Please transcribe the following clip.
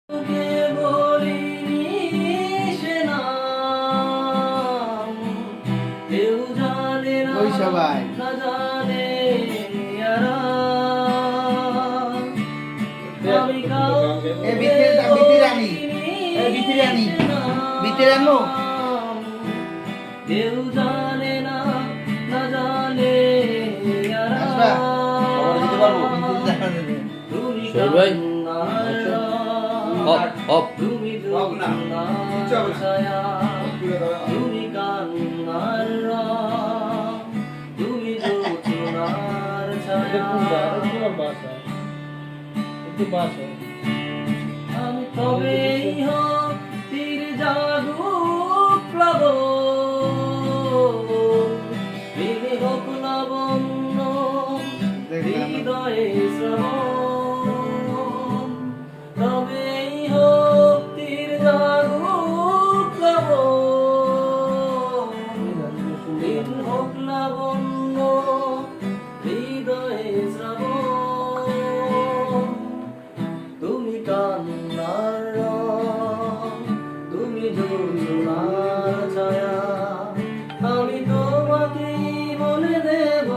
তোকে বলিনি সে নাম, কেউ জানে না, ওই সবাই না জানে যারা। আমি এ বিতি রানী কেউ জানে না, না জানে যারা। আসবা খবর দিতে পারবো তুমি শোন ভাই। কান্নার অফ অফ তুমি জোনার ছায়া, তুমি কান্নার রং, তুমি জোনার ছায়া। আমি তবেই হোক তীর জাগুক প্লাবন, প্রেমে হোক লাবণ্য, হৃদয়ে শ্রবণ। তবেই হোক তীর জাগুক প্লাবন, দিন হোক লাবণ্য, হৃদয়ে শ্রবণ। তুমি কান্নার রং, তুমি জোনার ছায়া, আমি তোমাকেই বলে দেব